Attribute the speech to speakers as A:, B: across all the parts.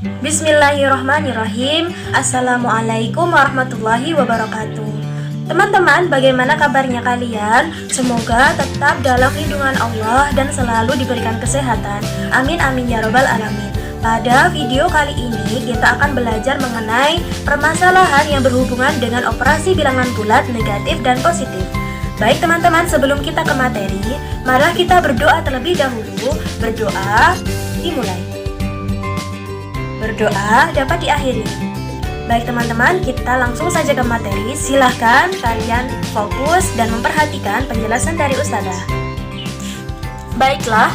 A: Bismillahirrahmanirrahim. Assalamualaikum warahmatullahi wabarakatuh. Teman-teman, bagaimana kabarnya kalian? Semoga tetap dalam lindungan Allah dan selalu diberikan kesehatan. Amin amin ya robbal alamin. Pada video kali ini kita akan belajar mengenai permasalahan yang berhubungan dengan operasi bilangan bulat negatif dan positif. Baik teman-teman, sebelum kita ke materi, marilah kita berdoa terlebih dahulu. Berdoa dimulai. Berdoa dapat diakhiri. Baik teman-teman, kita langsung saja ke materi. Silahkan kalian fokus dan memperhatikan penjelasan dari Ustazah. Baiklah,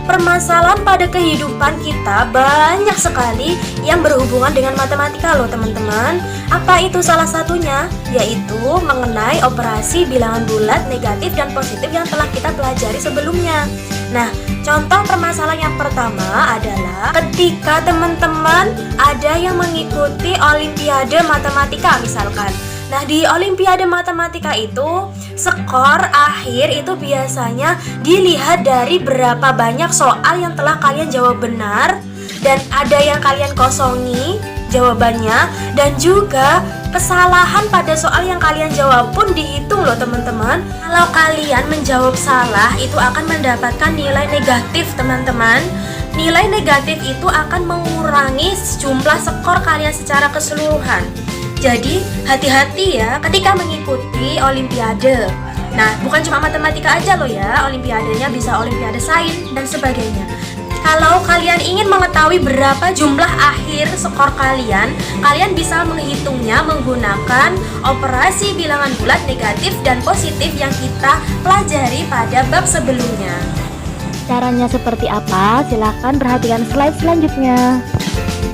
A: permasalahan pada kehidupan kita banyak sekali yang berhubungan dengan matematika loh teman-teman. Apa itu salah satunya? Yaitu mengenai operasi bilangan bulat negatif dan positif yang telah kita pelajari sebelumnya. Nah, contoh permasalahan yang pertama adalah ketika teman-teman ada yang mengikuti Olimpiade Matematika misalkan. Nah, di Olimpiade Matematika itu skor akhir itu biasanya dilihat dari berapa banyak soal yang telah kalian jawab benar, dan ada yang kalian kosongi jawabannya, dan juga kesalahan pada soal yang kalian jawab pun dihitung loh teman-teman. Kalau kalian menjawab salah, itu akan mendapatkan nilai negatif teman-teman. Nilai negatif itu akan mengurangi jumlah skor kalian secara keseluruhan. Jadi hati-hati ya ketika mengikuti Olimpiade. Nah, bukan cuma matematika aja loh ya, Olimpiadenya bisa Olimpiade sains dan sebagainya. Kalau kalian ingin mengetahui berapa jumlah akhir skor kalian, kalian bisa menghitungnya menggunakan operasi bilangan bulat negatif dan positif yang kita pelajari pada bab sebelumnya.
B: Caranya seperti apa? Silahkan perhatikan slide selanjutnya.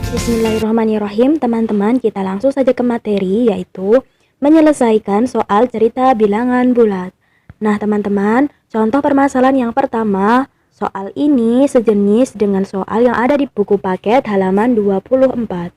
B: Bismillahirrahmanirrahim. Teman-teman, kita langsung saja ke materi, yaitu menyelesaikan soal cerita bilangan bulat. Nah teman-teman, contoh permasalahan yang pertama, soal ini sejenis dengan soal yang ada di buku paket halaman 24.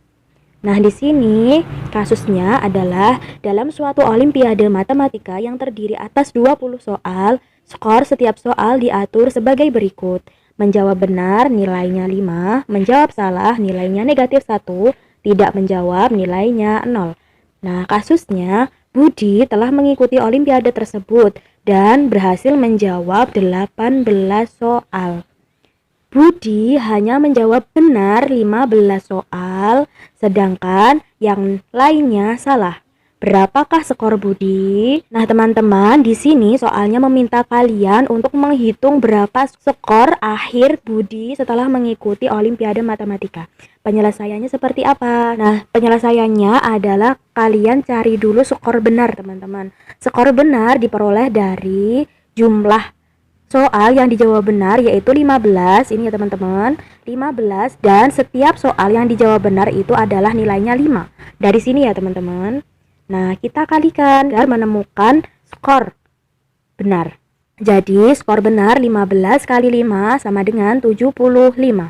B: Nah di sini kasusnya adalah dalam suatu olimpiade matematika yang terdiri atas 20 soal, skor setiap soal diatur sebagai berikut. Menjawab benar nilainya 5, menjawab salah nilainya negatif 1, tidak menjawab nilainya 0. Nah kasusnya Budi telah mengikuti olimpiade tersebut dan berhasil menjawab 18 soal. Budi hanya menjawab benar 15 soal, sedangkan yang lainnya salah. Berapakah skor Budi? Nah, teman-teman, di sini soalnya meminta kalian untuk menghitung berapa skor akhir Budi setelah mengikuti Olimpiade Matematika. Penyelesaiannya seperti apa? Nah, penyelesaiannya adalah kalian cari dulu skor benar, teman-teman. Skor benar diperoleh dari jumlah soal yang dijawab benar, yaitu 15. Ini ya teman-teman, 15, dan setiap soal yang dijawab benar itu adalah nilainya 5. Dari sini ya teman-teman. Nah, kita kalikan agar menemukan skor benar. Jadi, skor benar 15 kali 5 sama dengan 75.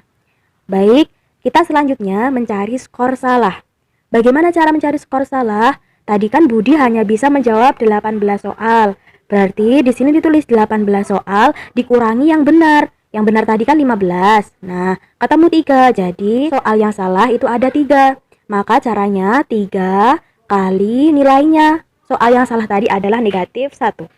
B: Baik, kita selanjutnya mencari skor salah. Bagaimana cara mencari skor salah? Tadi kan Budi hanya bisa menjawab 18 soal. Berarti di sini ditulis 18 soal dikurangi yang benar. Yang benar tadi kan 15. Nah, ketemu 3. Jadi, soal yang salah itu ada 3. Maka caranya 3 kali nilainya. Soal yang salah tadi adalah negatif 1.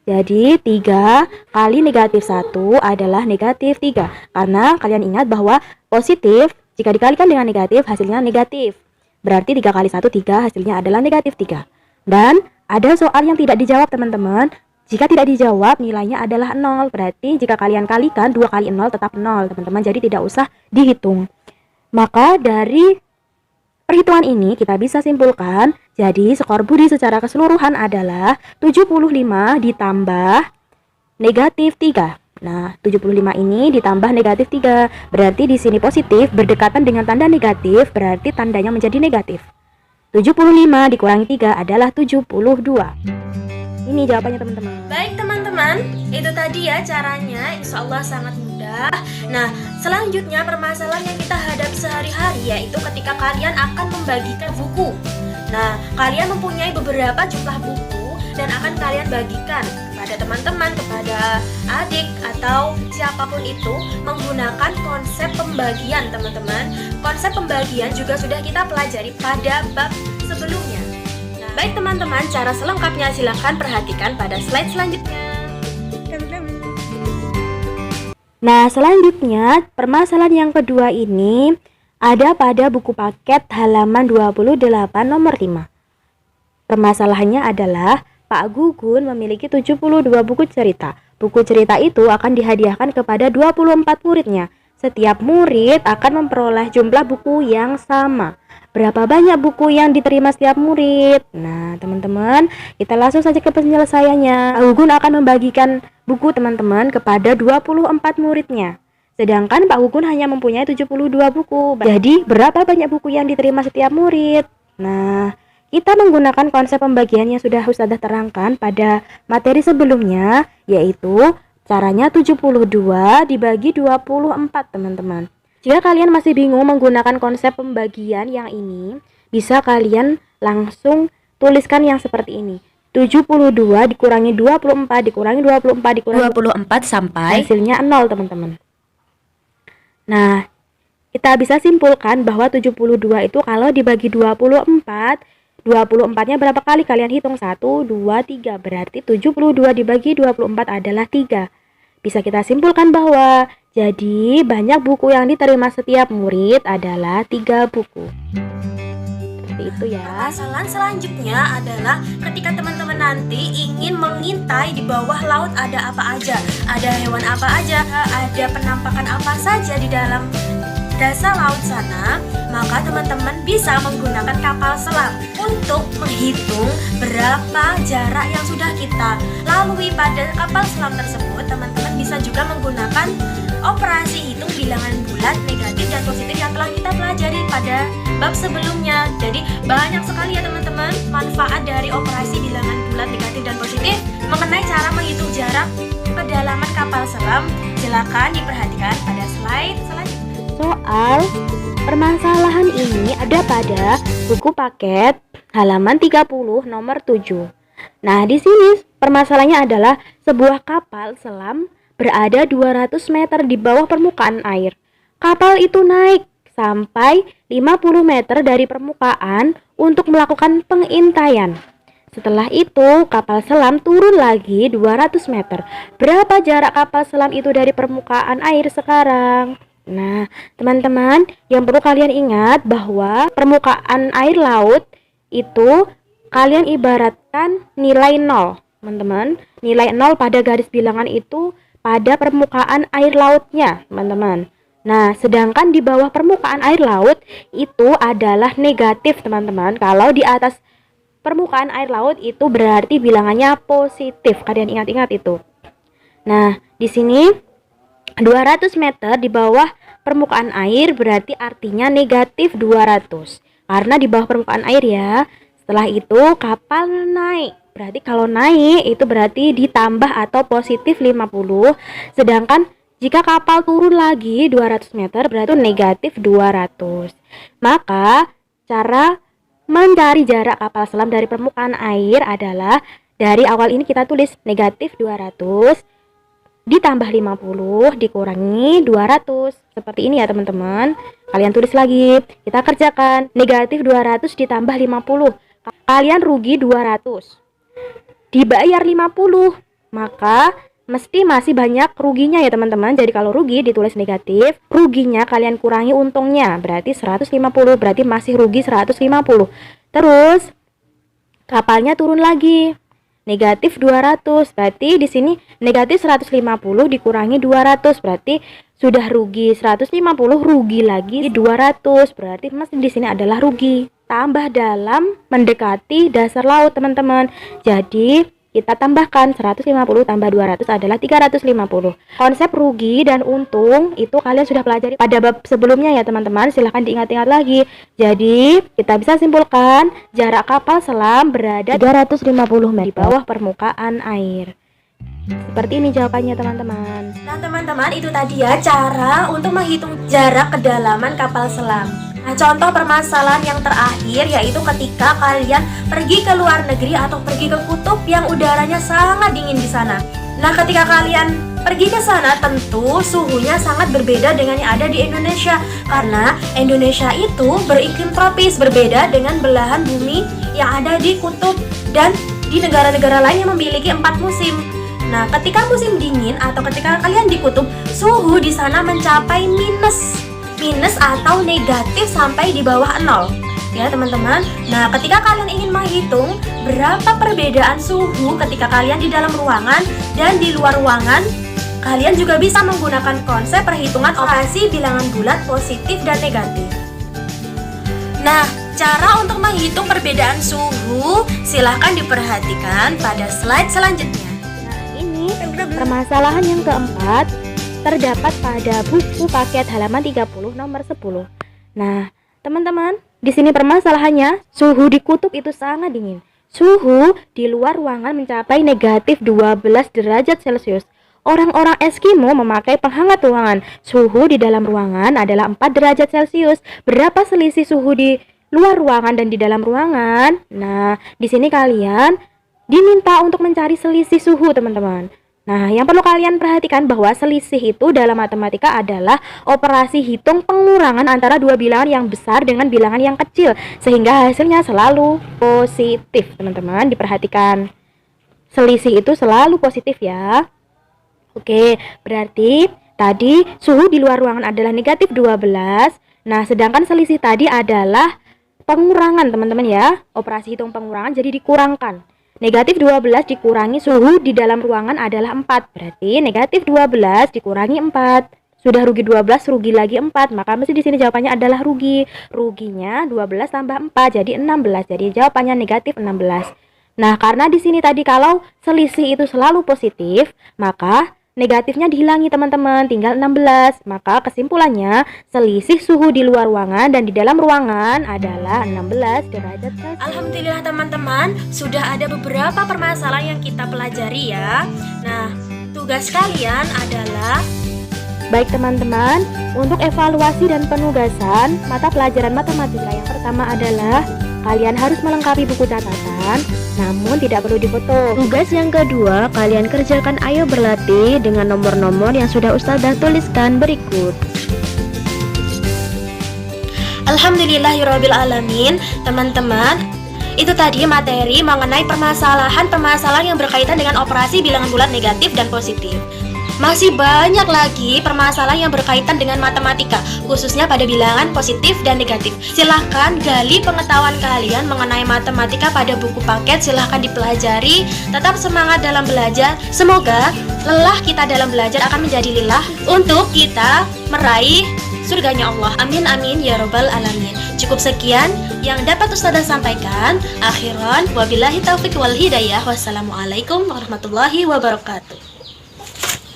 B: Jadi 3 kali negatif 1 adalah negatif 3. Karena kalian ingat bahwa positif jika dikalikan dengan negatif hasilnya negatif. Berarti 3 kali 1 3, hasilnya adalah negatif 3. Dan ada soal yang tidak dijawab teman-teman. Jika tidak dijawab nilainya adalah 0. Berarti jika kalian kalikan 2 kali 0 tetap 0 teman-teman. Jadi tidak usah dihitung. Maka dari perhitungan ini kita bisa simpulkan, jadi skor Budi secara keseluruhan adalah 75 ditambah negatif 3. Nah, 75 ini ditambah negatif 3. Berarti di sini positif berdekatan dengan tanda negatif, berarti tandanya menjadi negatif. 75 dikurangi 3 adalah 72. Ini jawabannya teman-teman.
A: Baik teman-teman, itu tadi ya caranya, insya Allah sangat mudah. Nah, selanjutnya permasalahan yang kita hadapi sehari-hari yaitu ketika kalian akan membagikan buku. Nah, kalian mempunyai beberapa jumlah buku dan akan kalian bagikan kepada kepada teman-teman, kepada adik atau siapapun itu menggunakan konsep pembagian, teman-teman. Konsep pembagian juga sudah kita pelajari pada bab sebelumnya. Nah, baik teman-teman, cara selengkapnya silahkan perhatikan pada slide selanjutnya.
B: Nah, selanjutnya permasalahan yang kedua ini ada pada buku paket halaman 28 nomor 5. Permasalahannya adalah Pak Gugun memiliki 72 buku cerita. Buku cerita itu akan dihadiahkan kepada 24 muridnya. Setiap murid akan memperoleh jumlah buku yang sama. Berapa banyak buku yang diterima setiap murid? Nah, teman-teman, kita langsung saja ke penyelesaiannya. Pak Gugun akan membagikan buku teman-teman kepada 24 muridnya. Sedangkan Pak Gugun hanya mempunyai 72 buku. Jadi, berapa banyak buku yang diterima setiap murid? Nah, kita menggunakan konsep pembagian yang sudah Ustazah terangkan pada materi sebelumnya, yaitu caranya 72 dibagi 24, teman-teman. Jika kalian masih bingung menggunakan konsep pembagian yang ini, bisa kalian langsung tuliskan yang seperti ini. 72 dikurangi 24 dikurangi 24 dikurangi
A: 24 sampai
B: hasilnya 0, teman-teman. Nah, kita bisa simpulkan bahwa 72 itu kalau dibagi 24, 24-nya berapa kali? Kalian hitung 1, 2, 3. Berarti 72 dibagi 24 adalah 3. Bisa kita simpulkan bahwa jadi banyak buku yang diterima setiap murid adalah 3 buku. Seperti itu ya.
A: Permasalahan selanjutnya adalah ketika teman-teman nanti ingin mengintai di bawah laut ada apa aja, ada hewan apa aja, ada penampakan apa saja di dalam dasar laut sana, maka teman-teman bisa menggunakan kapal selam untuk menghitung berapa jarak yang sudah kita lalui pada kapal selam tersebut. Teman-teman bisa juga menggunakan operasi hitung bilangan bulat, negatif dan positif yang telah kita pelajari pada bab sebelumnya. Jadi banyak sekali ya teman-teman manfaat dari operasi bilangan bulat, negatif dan positif mengenai cara menghitung jarak kedalaman kapal selam. Silakan diperhatikan pada slide selanjutnya.
B: Soal permasalahan ini ada pada buku paket halaman 30 nomor 7. Nah, di sini permasalahannya adalah sebuah kapal selam berada 200 meter di bawah permukaan air. Kapal itu naik sampai 50 meter dari permukaan untuk melakukan pengintaian. Setelah itu, kapal selam turun lagi 200 meter. Berapa jarak kapal selam itu dari permukaan air sekarang? Nah, teman-teman, yang perlu kalian ingat bahwa permukaan air laut itu kalian ibaratkan nilai 0, teman-teman. Nilai 0 pada garis bilangan itu pada permukaan air lautnya, teman-teman. Nah, sedangkan di bawah permukaan air laut itu adalah negatif, teman-teman. Kalau di atas permukaan air laut itu berarti bilangannya positif. Kalian ingat-ingat itu. Nah, di sini 200 meter di bawah permukaan air berarti artinya negatif 200. Karena di bawah permukaan air ya. Setelah itu kapal naik. Berarti kalau naik itu berarti ditambah atau positif 50. Sedangkan jika kapal turun lagi 200 meter berarti negatif 200. Maka cara mencari jarak kapal selam dari permukaan air adalah dari awal ini kita tulis negatif 200 ditambah 50 dikurangi 200. Seperti ini ya teman-teman. Kalian tulis lagi. Kita kerjakan. Negatif 200 ditambah 50. Kalian rugi 200. Dibayar 50. Maka mesti masih banyak ruginya ya teman-teman. Jadi kalau rugi ditulis negatif. Ruginya kalian kurangi untungnya. Berarti 150. Berarti masih rugi 150. Terus kapalnya turun lagi. Negatif 200, berarti di sini negatif 150 dikurangi 200, berarti sudah rugi 150, rugi lagi 200, berarti masih di sini adalah rugi. Tambah dalam mendekati dasar laut teman-teman. Jadi kita tambahkan 150 tambah 200 adalah 350. Konsep rugi dan untung itu kalian sudah pelajari pada bab sebelumnya ya teman-teman. Silahkan diingat-ingat lagi. Jadi kita bisa simpulkan jarak kapal selam berada 350 meter di bawah permukaan air. Seperti ini jawabannya teman-teman.
A: Nah teman-teman, itu tadi ya cara untuk menghitung jarak kedalaman kapal selam. Nah, contoh permasalahan yang terakhir yaitu ketika kalian pergi ke luar negeri atau pergi ke kutub yang udaranya sangat dingin di sana. Nah, ketika kalian pergi ke sana tentu suhunya sangat berbeda dengan yang ada di Indonesia, karena Indonesia itu beriklim tropis, berbeda dengan belahan bumi yang ada di kutub dan di negara-negara lain yang memiliki 4 musim. Nah, ketika musim dingin atau ketika kalian di kutub, suhu di sana mencapai minus atau negatif sampai di bawah 0 ya teman-teman. Nah, ketika kalian ingin menghitung berapa perbedaan suhu ketika kalian di dalam ruangan dan di luar ruangan, kalian juga bisa menggunakan konsep perhitungan operasi bilangan bulat positif dan negatif. Nah, cara untuk menghitung perbedaan suhu silahkan diperhatikan pada slide selanjutnya.
B: Nah, ini permasalahan yang keempat terdapat pada buku paket halaman 30 nomor 10. Nah, teman-teman, di sini permasalahannya suhu di kutub itu sangat dingin. Suhu di luar ruangan mencapai negatif 12 derajat Celcius. Orang-orang Eskimo memakai penghangat ruangan. Suhu di dalam ruangan adalah 4 derajat Celcius. Berapa selisih suhu di luar ruangan dan di dalam ruangan? Nah, di sini kalian diminta untuk mencari selisih suhu, teman-teman. Nah, yang perlu kalian perhatikan bahwa selisih itu dalam matematika adalah operasi hitung pengurangan antara dua bilangan yang besar dengan bilangan yang kecil, sehingga hasilnya selalu positif, teman-teman. Diperhatikan, selisih itu selalu positif ya. Oke, berarti tadi suhu di luar ruangan adalah negatif 12. Nah, sedangkan selisih tadi adalah pengurangan, teman-teman ya. Operasi hitung pengurangan jadi dikurangkan. Negatif 12 dikurangi suhu di dalam ruangan adalah 4. Berarti negatif 12 dikurangi 4. Sudah rugi 12, rugi lagi 4. Maka mesti di sini jawabannya adalah rugi. Ruginya 12 tambah 4 jadi 16. Jadi jawabannya negatif 16. Nah, karena di sini tadi kalau selisih itu selalu positif, maka negatifnya dihilangi, teman-teman, tinggal 16. Maka kesimpulannya selisih suhu di luar ruangan dan di dalam ruangan adalah 16 derajat Celcius.
A: Alhamdulillah teman-teman, sudah ada beberapa permasalahan yang kita pelajari ya. Nah, tugas kalian adalah
B: baik teman-teman, untuk evaluasi dan penugasan mata pelajaran matematika yang pertama adalah kalian harus melengkapi buku catatan, namun tidak perlu difoto. Tugas yang kedua, kalian kerjakan ayo berlatih dengan nomor-nomor yang sudah Ustazah tuliskan berikut.
A: Alhamdulillahirrabbilalamin. Teman-teman, itu tadi materi mengenai permasalahan-permasalahan yang berkaitan dengan operasi bilangan bulat negatif dan positif. Masih banyak lagi permasalahan yang berkaitan dengan matematika, khususnya pada bilangan positif dan negatif. Silahkan gali pengetahuan kalian mengenai matematika pada buku paket, silahkan dipelajari. Tetap semangat dalam belajar. Semoga lelah kita dalam belajar akan menjadi lelah untuk kita meraih surganya Allah. Amin amin ya robbal alamin. Cukup sekian yang dapat Ustazah sampaikan. Akhiran wabillahi taufiq wal hidayah. Wassalamualaikum warahmatullahi wabarakatuh.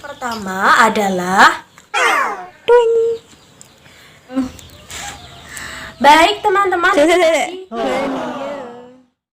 A: Pertama adalah baik teman-teman.